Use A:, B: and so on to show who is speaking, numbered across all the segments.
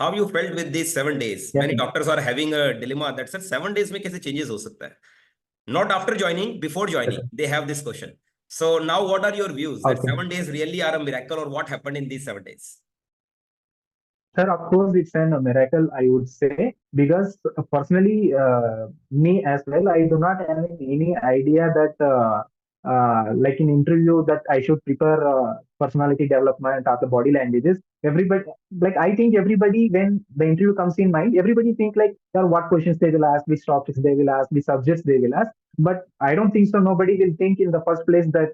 A: how you felt with these 7 days?
B: Yes,
A: Many
B: sir.
A: doctors are having a dilemma that said 7 days में कैसे changes हो सकता है? Not after joining, before
B: Yes,
A: joining,
B: sir.
A: they have this question. So now what are your views that
B: Okay.
A: 7 days really are a miracle, or what happened in these 7 days?
B: Sir, of course, it's a miracle, I would say, because personally, me as well, I do not have any idea that, like in interview, that I should prepare personality development or the body languages. Everybody, like I think everybody, when the interview comes in mind, everybody think like, what questions they will ask, which topics they will ask, which subjects they will ask. But I don't think so. Nobody will think in the first place that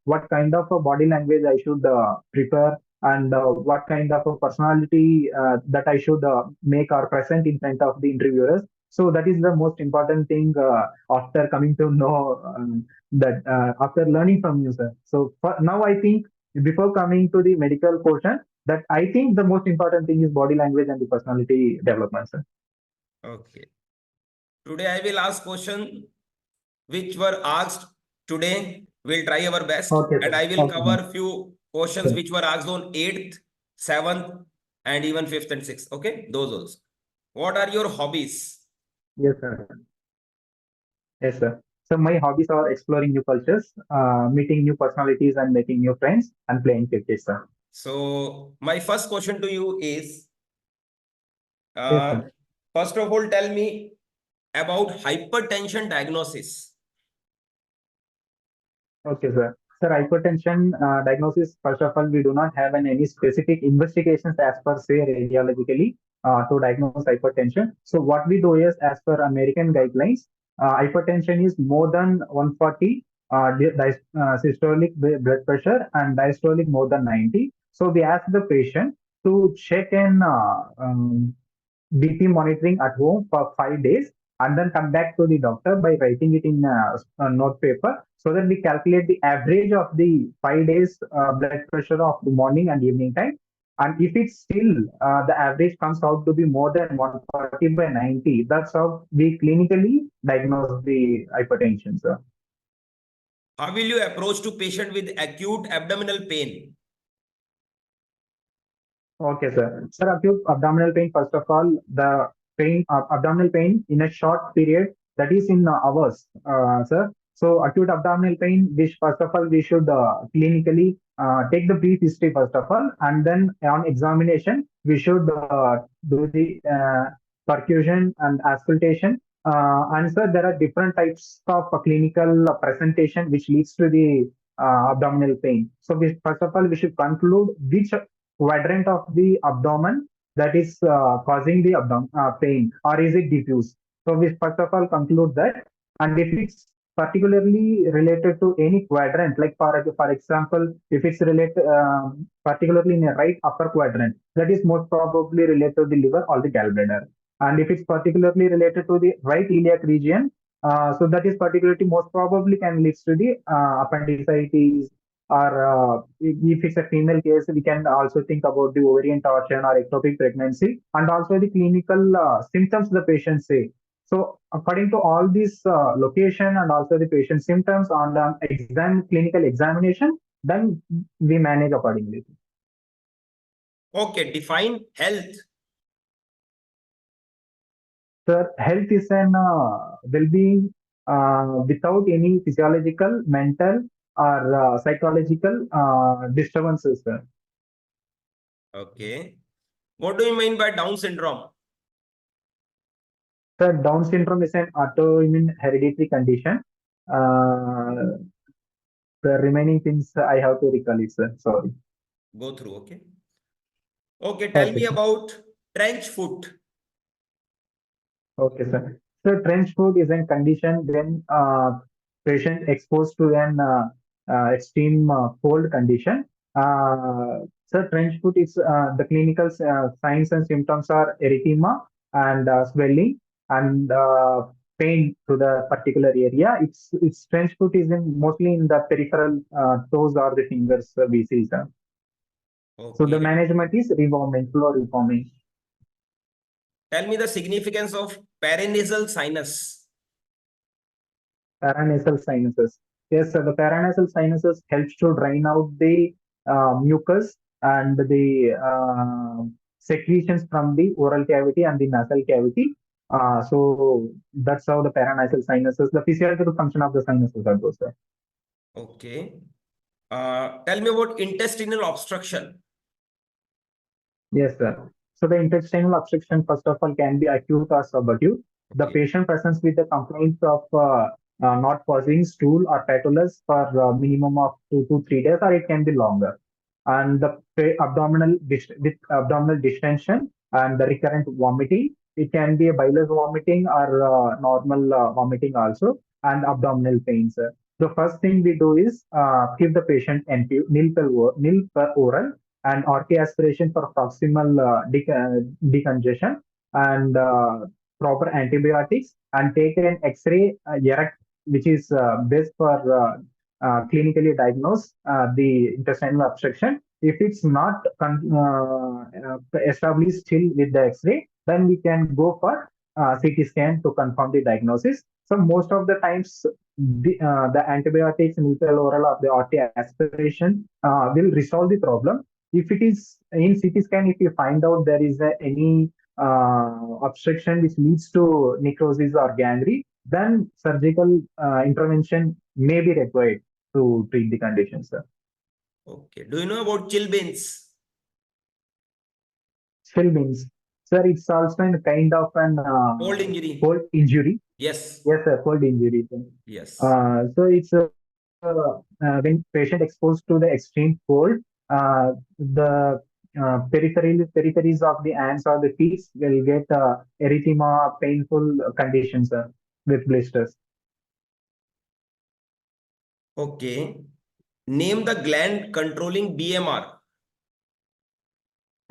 B: what kind of a body language I should prepare, and what kind of a personality that I should make or present in front of the interviewers. So that is the most important thing after coming to know that after learning from you, sir. So now I think before coming to the medical portion, that I think the most important thing is body language and the personality development, sir.
A: Okay. Today I will ask question which were asked today. We'll try our best,
B: Okay,
A: and
B: sir.
A: I will
B: Okay,
A: cover few questions
B: sir.
A: which were asked on 8th, 7th, and even 5th and 6th. Okay, those also. What are your hobbies?
B: Yes, sir. Yes, sir. So my hobbies are exploring new cultures, meeting new personalities, and making new friends, and playing cricket, sir.
A: So my first question to you is,
B: Yes, sir.
A: first of all, tell me about hypertension diagnosis.
B: Okay, sir. Sir, hypertension diagnosis, first of all, we do not have any specific investigations as per, say, radiologically to diagnose hypertension. So what we do is, as per American guidelines, hypertension is more than 140 systolic blood pressure and diastolic more than 90. So we ask the patient to check an BP monitoring at home for 5 days, and then come back to the doctor by writing it in a note paper, so that we calculate the average of the 5 days blood pressure of the morning and evening time. And if it's still the average comes out to be more than 140 by 90, that's how we clinically diagnose the hypertension, sir.
A: How will you approach to patient with acute abdominal pain?
B: Okay, sir. Sir, acute abdominal pain, first of all, the pain, abdominal pain in a short period, that is in hours, sir. So acute abdominal pain, which first of all, we should clinically take the brief history first of all, and then on examination, we should do the percussion and auscultation. And sir, there are different types of clinical presentation which leads to the abdominal pain. So we, first of all, we should conclude which quadrant of the abdomen that is causing the pain, or is it diffuse. So we first of all conclude that, and if it's particularly related to any quadrant, like for example, if it's related particularly in a right upper quadrant, that is most probably related to the liver or the gallbladder. And if it's particularly related to the right iliac region, so that is particularly most probably can lead to the appendicitis, or if it's a female case, we can also think about the ovarian torsion or ectopic pregnancy, and also the clinical symptoms the patient say. So according to all these location and also the patient symptoms on the clinical examination, then we manage accordingly.
A: Okay, define health.
B: Sir, health is an well-being without any physiological, mental, or psychological disturbances, sir.
A: Okay. What do you mean by Down syndrome?
B: Sir, Down syndrome is an autoimmune hereditary condition. The remaining things I have to recall it, sir. Sorry.
A: Go through, okay? Okay, tell me about trench foot.
B: Okay, sir. So trench foot is a condition when patient exposed to an extreme cold condition. So trench foot is the clinical signs and symptoms are erythema and swelling and pain to the particular area. It's trench foot is mostly in the peripheral toes or the fingers we see, sir.
A: Okay.
B: So the management is rewarming, floor reforming.
A: Tell me the significance of paranasal sinus.
B: Paranasal sinuses. Yes, sir, the paranasal sinuses helps to drain out the mucus and the secretions from the oral cavity and the nasal cavity. So that's how the paranasal sinuses, the physiological function of the sinuses are those. Sir.
A: Okay. Tell me about intestinal obstruction.
B: Yes, sir. So the intestinal obstruction, first of all, can be acute or subacute. The
A: Okay.
B: patient presents with the complaints of not causing stool or patulous for minimum of 2 to 3 days, or it can be longer. And the with abdominal distension and the recurrent vomiting. It can be a bilous vomiting or normal vomiting also, and abdominal pains. The first thing we do is keep the patient nil per oral and RT aspiration for proximal decongestion and proper antibiotics, and take an X-ray erect, which is best for clinically diagnose the intestinal obstruction. If it's not established still with the X-ray, then we can go for CT scan to confirm the diagnosis. So most of the times, the antibiotics, nuclear oral, or the RT aspiration will resolve the problem. If it is in CT scan, if you find out there is any obstruction which leads to necrosis or gangrene, then surgical intervention may be required to treat the condition, sir.
A: Okay. Do you know about chilblains?
B: Means, sir, it's also a kind of an
A: Cold injury.
B: cold injury.
A: Yes.
B: Yes, sir, cold injury.
A: Yes.
B: So it's when patient exposed to the extreme cold, the peripheries of the hands or the feet will get erythema, painful conditions with blisters.
A: Okay. Name the gland controlling BMR.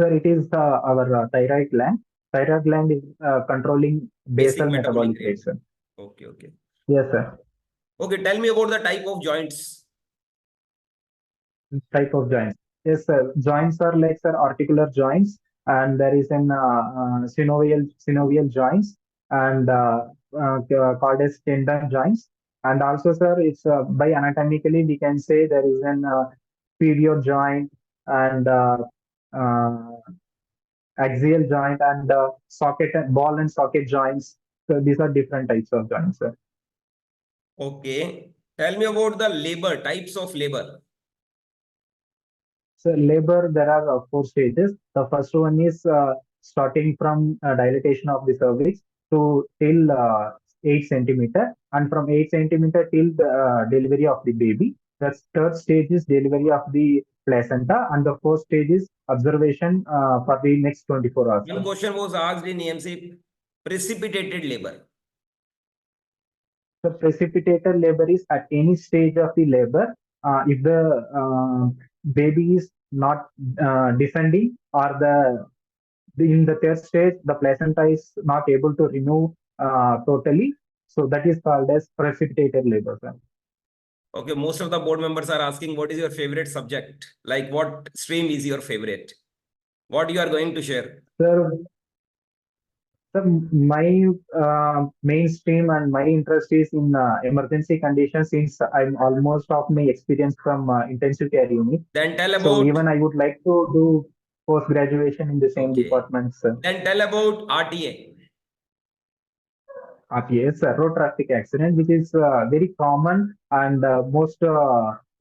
B: Sir, it is our thyroid gland. Thyroid gland is controlling
A: Basic
B: basal
A: metabolic
B: metabolic
A: rate.
B: rate, sir.
A: Okay, okay.
B: Yes, sir.
A: Okay, tell me about the type of joints.
B: Type of joints. Yes, sir. Joints are like, sir, articular joints, and there is an synovial joints, and called as tendon joints. And also, sir, it's by anatomically we can say there is an period joint and uh, axial joint and socket and ball and socket joints. So these are different types of joints, sir.
A: Okay. Tell me about the labor, types of labor.
B: So labor, there are 4 stages. The first one is starting from dilatation of the cervix to till 8 centimeter, and from 8 centimeter till the delivery of the baby. The third stage is delivery of the placenta, and the fourth stage is observation for the next 24 hours.
A: One question was asked in AMC, precipitated labor.
B: The precipitated labor is at any stage of the labor. If the baby is not descending, or in the third stage, the placenta is not able to remove totally. So that is called as precipitated labor. Sir.
A: Okay, most of the board members are asking what is your favorite subject? Like what stream is your favorite? What you are going to share?
B: Sir, my mainstream and my interest is in emergency conditions, since I'm almost of my experience from intensive care unit.
A: Then tell
B: So
A: about,
B: even I would like to do post graduation in the same
A: okay.
B: department, sir.
A: Then tell about RTA.
B: Yes, road traffic accident, which is very common and most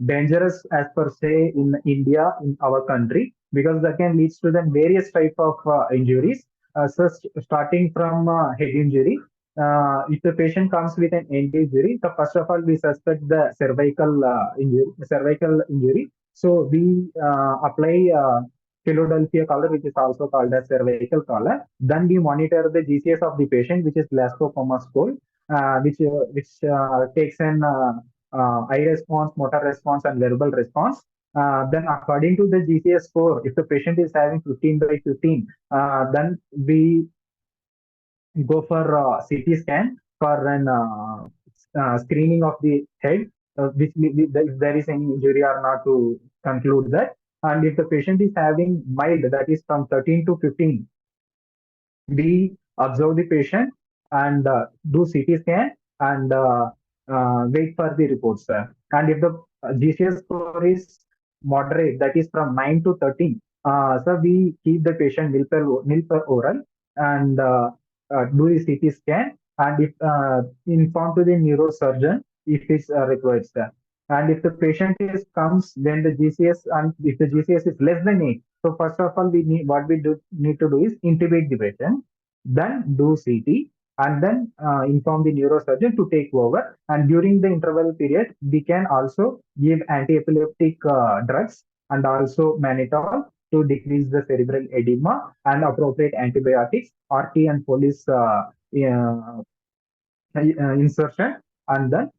B: dangerous as per se in India, in our country, because that can leads to then various type of injuries. So starting from head injury, if the patient comes with an end injury, so first of all we suspect the cervical injury. So we apply Philadelphia collar, which is also called as cervical collar. Then we monitor the GCS of the patient, which is Glasgow score, which takes an eye response, motor response, and verbal response. Then according to the GCS score, if the patient is having 15 by 15, then we go for CT scan for an screening of the head, if there is any injury or not, to conclude that. And if the patient is having mild, that is from 13 to 15, we observe the patient and do CT scan and wait for the reports, sir. And if the GCS score is moderate, that is from 9 to 13, So we keep the patient nil per oral and do the CT scan and if inform to the neurosurgeon if it's required, sir. And if the patient is comes, then the GCS and if the GCS is less than 8, so first of all we need what we do need to do is intubate the patient, then do CT, and then inform the neurosurgeon to take over. And during the interval period, we can also give anti-epileptic drugs and also mannitol to decrease the cerebral edema and appropriate antibiotics, RT and police insertion, and then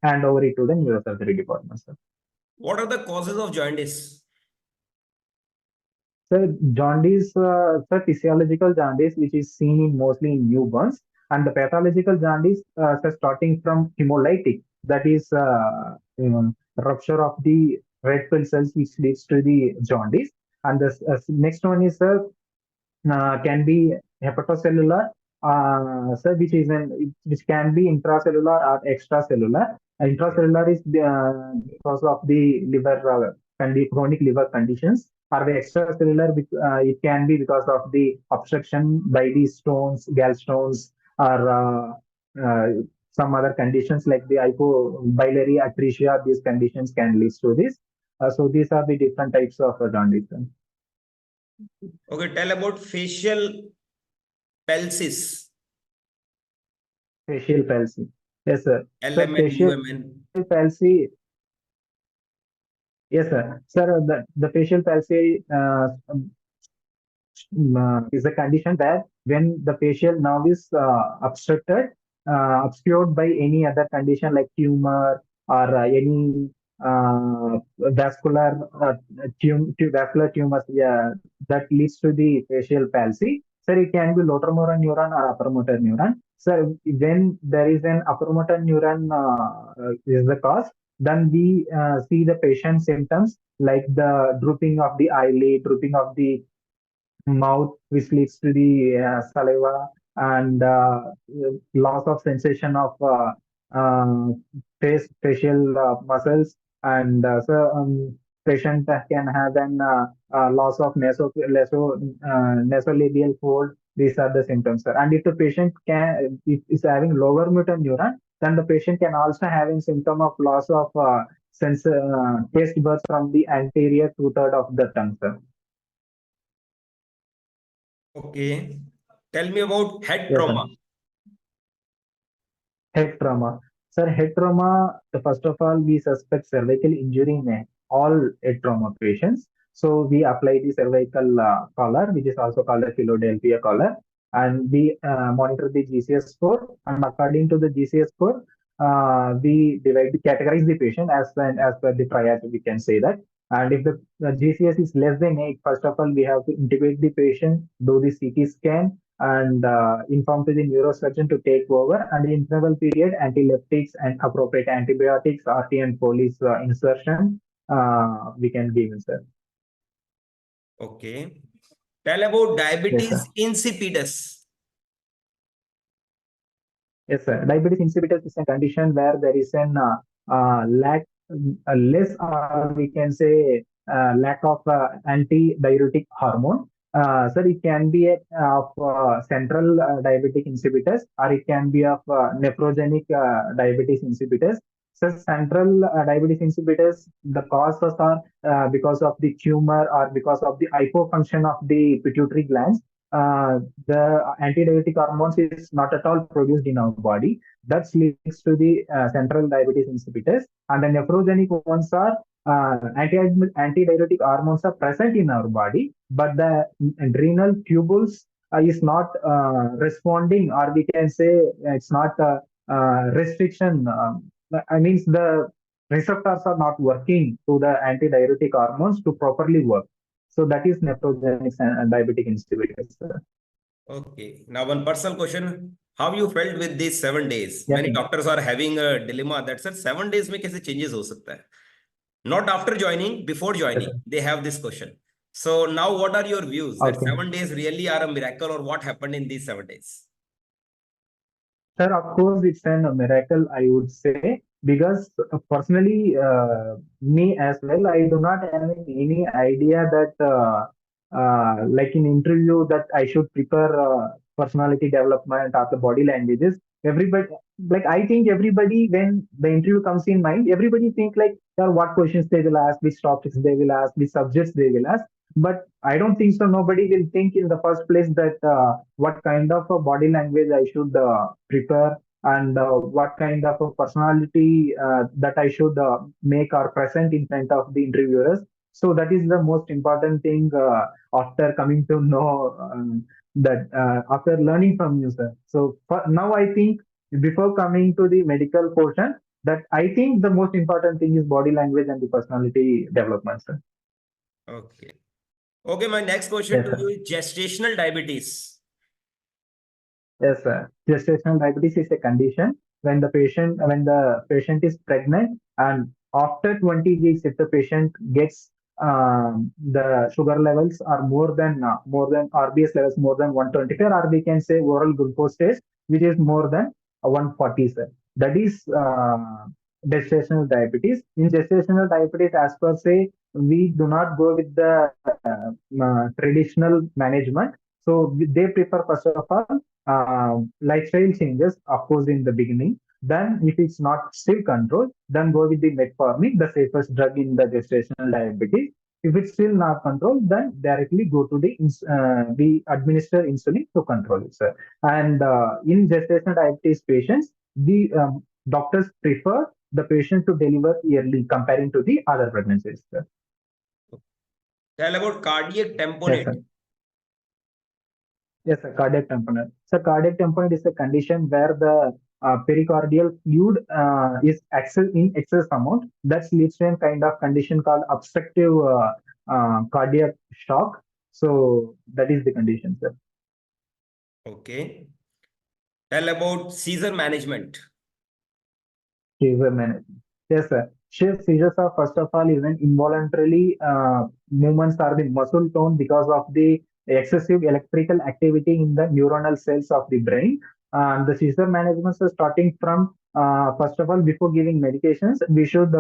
B: hand over it to the neurosurgery department, sir.
A: What are the causes of jaundice?
B: So jaundice, physiological jaundice, which is seen in mostly in newborns, and the pathological jaundice, starting from hemolytic, that is rupture of the red blood cells, which leads to the jaundice. And the next one is can be hepatocellular, so which can be intracellular or extracellular. Intracellular is because of the liver chronic liver conditions, or the extracellular, it can be because of the obstruction by the stones, gallstones, or some other conditions like the biliary atresia. These conditions can lead to this. So these are the different types of jaundice.
A: Okay, tell about facial palsy.
B: Facial palsy. Yes, sir. Sir,
A: LMN,
B: facial
A: UMN.
B: palsy. Yes, sir. Sir, the facial palsy is a condition that when the facial nerve is obscured by any other condition like tumor or any vascular tumors, yeah, that leads to the facial palsy. Sir, it can be lower motor neuron or upper motor neuron. Sir, when there is an upper motor neuron is the cause, then we see the patient symptoms like the drooping of the eyelid, drooping of the mouth, which leads to the saliva, and loss of sensation of facial muscles, and patient can have an loss of nasolabial fold. These are the symptoms, sir. And if the patient if is having lower motor neuron, then the patient can also have a symptom of loss of taste buds from the anterior two-third of the tongue, sir.
A: Okay. Tell me about head
B: Yes,
A: trauma.
B: sir. Head trauma. Sir, head trauma, first of all, we suspect cervical injury in all head trauma patients. So we apply the cervical collar, which is also called a Philadelphia collar, and we monitor the GCS score. And according to the GCS score, we categorize the patient as per the priority, we can say that. And if the GCS is less than 8, first of all, we have to intubate the patient, do the CT scan, and inform to the neurosurgeon to take over. And in interval period, antileptics and appropriate antibiotics, RT and police insertion, we can give, sir.
A: Okay. Tell about diabetes insipidus.
B: Yes, sir. Diabetes insipidus is a condition where there is an less, we can say, lack of anti-diuretic hormone. Sir, it can be of central diabetic insipidus, or it can be of nephrogenic diabetes insipidus. So central diabetes insipidus, the causes are because of the tumor or because of the hypofunction of the pituitary glands. The antidiuretic hormones is not at all produced in our body. That leads to the central diabetes insipidus. And the nephrogenic ones are antidiuretic hormones are present in our body, but the adrenal tubules is not responding, or we can say it's not restriction. I mean, the receptors are not working to the antidiuretic hormones to properly work. So that is nephrogenic and diabetic insipidus.
A: Okay. Now one personal question. How you felt with these 7 days?
B: Yes,
A: Many
B: sir.
A: doctors are having a dilemma that sir 7 days में कैसे changes हो सकता है? Not after joining, before joining,
B: Yes,
A: they have this question. So now what are your views that
B: okay.
A: 7 days really are a miracle, or what happened in these 7 days?
B: Sir, of course, it's a miracle, I would say. because personally, me as well, I do not have any idea that like in interview that I should prepare personality development or the body languages. Everybody, like I think everybody when the interview comes in mind, everybody think like, yeah, what questions they will ask, which topics they will ask, which subjects they will ask. But I don't think so. Nobody will think in the first place that what kind of a body language I should prepare, and what kind of a personality that I should make or present in front of the interviewers. So that is the most important thing after coming to know that after learning from you, sir. So now I think before coming to the medical portion, that I think the most important thing is body language and the personality development, sir.
A: Okay. Okay, my next question
B: Yes,
A: to
B: sir.
A: you is gestational diabetes.
B: Yes, sir. Gestational diabetes is a condition when the patient is pregnant, and after 20 weeks, if the patient gets the sugar levels are more than RBS levels more than 125, or we can say oral glucose test, which is more than 140, sir. That is gestational diabetes. In gestational diabetes, as per say, we do not go with the traditional management. So they prefer first of all lifestyle changes, of course, in the beginning. Then, if it's not still controlled, then go with the metformin, the safest drug in the gestational diabetes. If it's still not controlled, then directly go to we administer insulin to control it, sir. And in gestational diabetes patients, the doctors prefer the patient to deliver yearly comparing to the other pregnancies, sir.
A: Tell about cardiac
B: Yes,
A: tamponade.
B: sir. Yes, a cardiac tamponade. So cardiac tamponade is a condition where the pericardial fluid is in excess amount. That leads to a kind of condition called obstructive cardiac shock. So that is the condition, sir.
A: Okay. Tell about seizure management.
B: Seizure management. Yes, sir. Seizures are first of all even involuntarily movements are the muscle tone because of the excessive electrical activity in the neuronal cells of the brain. And the seizure management is starting from first of all before giving medications, we should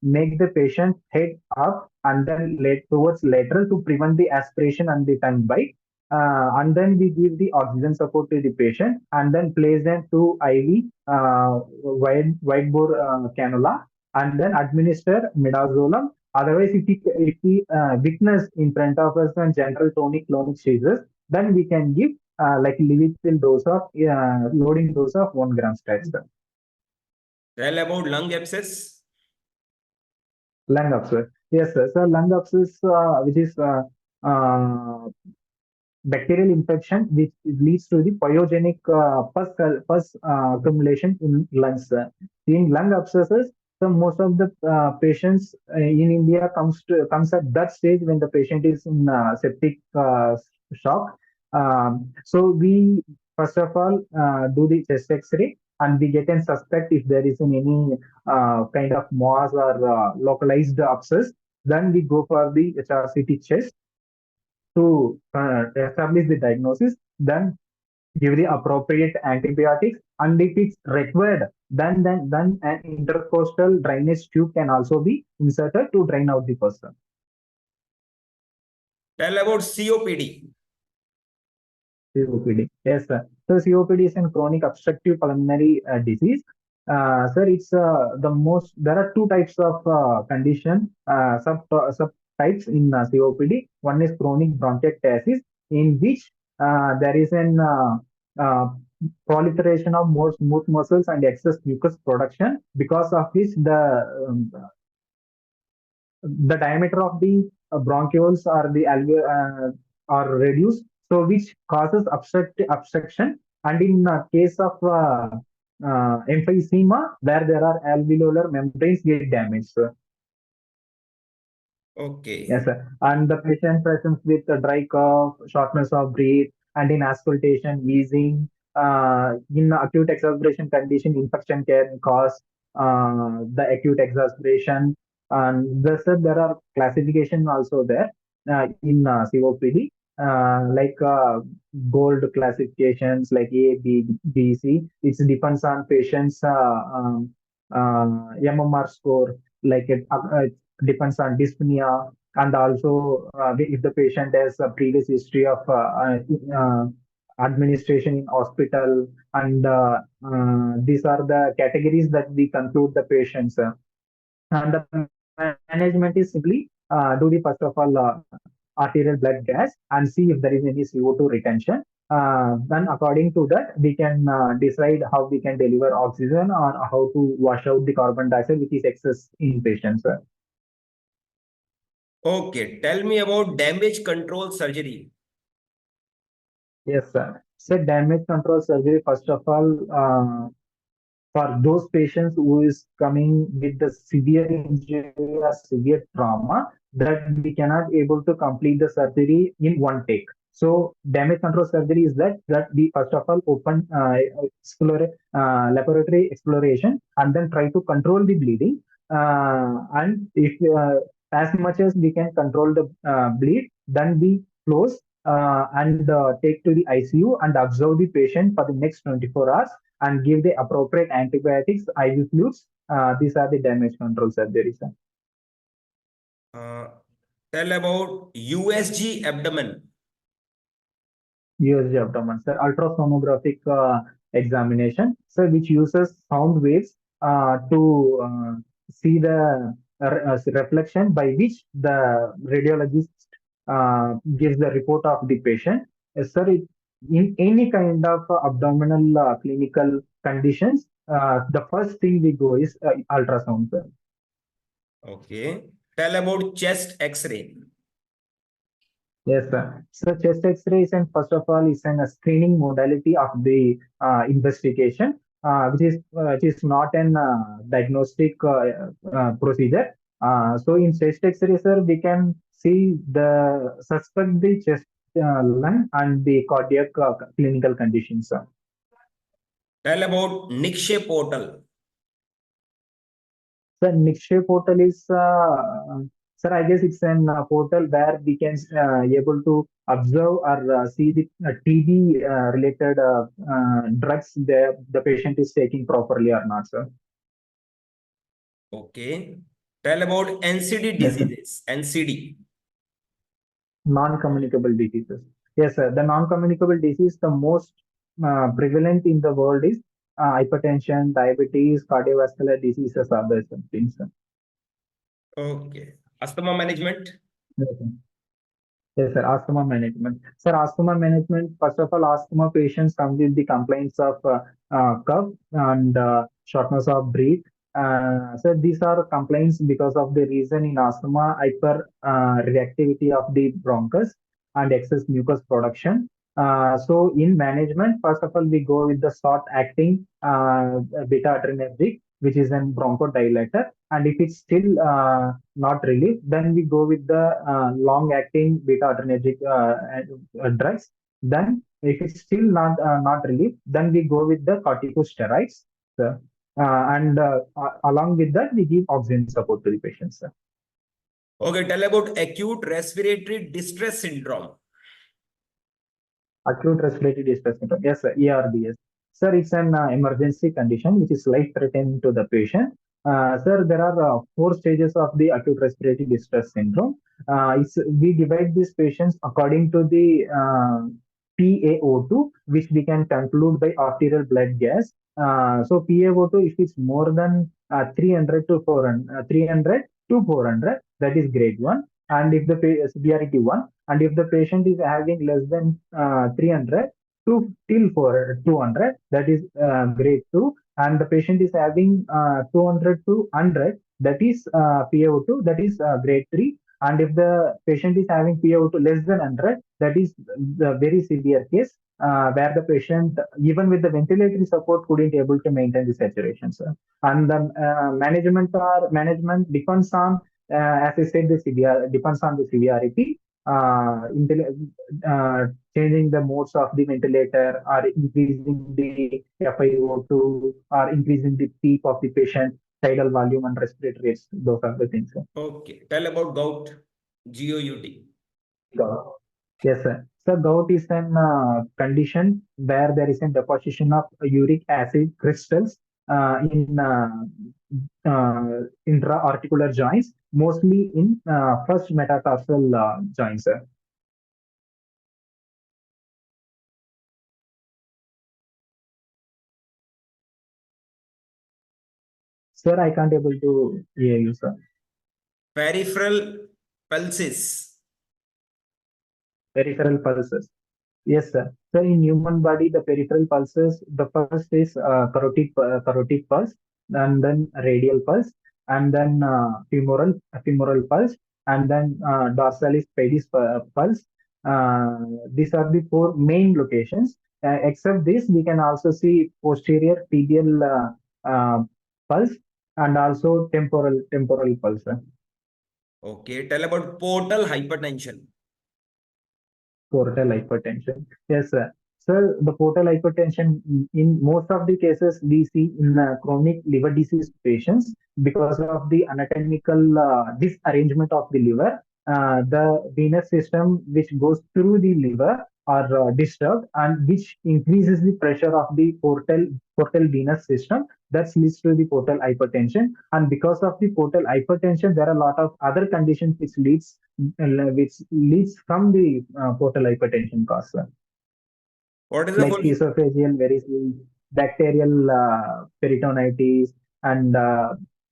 B: make the patient head up and then towards lateral to prevent the aspiration and the tongue bite. And then we give the oxygen support to the patient and then place them to IV wide bore cannula and then administer midazolam. Otherwise, if we witness in front of us and general tonic clonic seizures, then we can give like lethal dose of loading dose of 1 gram stats.
A: Tell about lung abscess.
B: Lung abscess. Yes, sir. So lung abscess, which is uh, bacterial infection which leads to the pyogenic pus accumulation in lungs. In lung abscesses, so most of the patients in India comes at that stage when the patient is in septic shock. So we first of all do the chest X-ray and we get and suspect if there is any kind of mass or localized abscess. Then we go for the HRCT chest to establish the diagnosis, then give the appropriate antibiotics, and if it's required, then an intercostal drainage tube can also be inserted to drain out the person.
A: Tell about COPD.
B: COPD. Yes, sir. So COPD is a chronic obstructive pulmonary disease. Sir, it's the most. There are two types of condition subtypes in COPD. One is chronic bronchiectasis, in which there is an uh, proliferation of more smooth muscles and excess mucus production, because of which the diameter of the bronchioles or the are reduced, so which causes obstruction. And in case of emphysema, where there are alveolar membranes get damaged.
A: Okay.
B: Yes, sir. And the patient presents with a dry cough, shortness of breath, and in auscultation, wheezing. In acute exacerbation condition, infection can cause the acute exacerbation. And thus, there are classification also there in COPD, like gold classifications like A, B, B, C. It depends on patient's MMR score, like it depends on dyspnea, and also if the patient has a previous history of administration in hospital, and these are the categories that we conclude the patients. And the management is simply do the first of all arterial blood gas and see if there is any CO2 retention. Then according to that, we can decide how we can deliver oxygen or how to wash out the carbon dioxide, which is excess in patients.
A: Okay, tell me about damage control surgery.
B: Yes, sir. So damage control surgery, first of all, for those patients who is coming with the severe injury or severe trauma, that we cannot able to complete the surgery in one take. So damage control surgery is that we first of all open explore laboratory exploration and then try to control the bleeding. And if as much as we can control the bleed, then we close and take to the ICU and observe the patient for the next 24 hours and give the appropriate antibiotics, IV fluids. These are the damage control surgeries.
A: Tell about USG abdomen.
B: USG abdomen, sir. Ultrasonographic examination, sir, which uses sound waves to see the reflection by which the radiologist gives the report of the patient. Sir, in any kind of abdominal clinical conditions, the first thing we go is ultrasound, sir.
A: Okay. Tell about chest X-ray.
B: Yes, sir. So chest X-ray is, and first of all, is a screening modality of the investigation, which is not an diagnostic procedure. So in chest X-ray, sir, we can see the suspect the chest lung and the cardiac clinical conditions, sir.
A: Tell about Nikshe portal.
B: So Nikshay portal is, sir, I guess it's an portal where we can able to observe or see the TB related drugs the patient is taking properly or not, sir.
A: Okay. Tell about NCD
B: Yes, sir.
A: diseases. NCD.
B: Non-communicable diseases. Yes, sir. The non-communicable disease, the most prevalent in the world is hypertension, diabetes, cardiovascular diseases are the things, sir.
A: Okay. Asthma management.
B: Yes, sir. Yes, sir. Asthma management. Sir, asthma management, first of all, asthma patients come with the complaints of cough and shortness of breath. So these are complaints because of the reason in asthma, hyper reactivity of the bronchus and excess mucus production. So in management, first of all, we go with the short-acting beta adrenergic, which is a bronchodilator. And if it's still not relief, then we go with the long-acting beta-adrenergic drugs. Then, if it's still not relief, then we go with the corticosteroids. So, and along with that, we give oxygen support to the patients.
A: Okay. Tell about acute respiratory distress syndrome.
B: Acute respiratory distress syndrome. Yes, sir. ARDS. Sir, it's an emergency condition which is life-threatening to the patient. Sir, there are four stages of the acute respiratory distress syndrome. We divide these patients according to the PaO2, which we can conclude by arterial blood gas. So PaO2, if it's more than 300 to 400, 300 to 400, that is grade 1. And if the severity 1, and if the patient is having less than 300 to till 200, that is grade 2, and the patient is having 200 to 100, that is PaO2, that is grade 3. And if the patient is having PaO2 less than 100, that is the very severe case where the patient, even with the ventilatory support, couldn't able to maintain the saturation, sir. And the management depends on, as I said, the severe depends on the severity. Uh, Changing the modes of the ventilator or increasing the FiO2 or increasing the PEEP of the patient, tidal volume and respiratory rates. Those are the things, sir.
A: Okay. Tell about gout. GOUT.
B: Gout. Yes, sir. So gout is an condition where there is a deposition of uric acid crystals intra-articular joints, mostly in first metatarsal joints, sir. Sir, I can't able to hear you, sir.
A: Peripheral pulses.
B: Peripheral pulses. Yes, sir. So in human body, the peripheral pulses, the first is carotid pulse, and then radial pulse, and then femoral pulse, and then dorsalis pedis pulse. These are the four main locations. Except this, we can also see posterior tibial pulse and also temporal pulse.
A: Okay, tell about portal hypertension.
B: Portal hypertension. Yes, sir. Sir, the portal hypertension, in most of the cases, we see in chronic liver disease patients because of the anatomical disarrangement of the liver. The venous system which goes through the liver are disturbed, and which increases the pressure of the portal venous system. That leads to the portal hypertension. And because of the portal hypertension, there are a lot of other conditions which leads from the portal hypertension cause,
A: What is the
B: like
A: full?
B: esophageal varices, bacterial peritonitis, and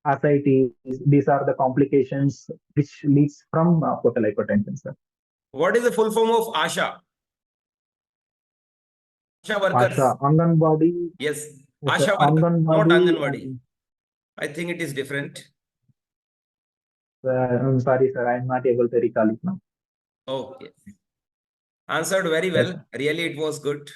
B: ascites. These are the complications which leads from portal hypertension, sir.
A: What is the full form of ASHA? ASHA workers.
B: Asha, Anganwadi,
A: Yes,
B: yes, sir.
A: ASHA workers, not
B: Anganwadi.
A: Anganwadi. I think it is different.
B: I'm sorry, sir. I'm not able to recall it now.
A: Okay. Answered very
B: Yes,
A: well.
B: sir.
A: Really, it was good.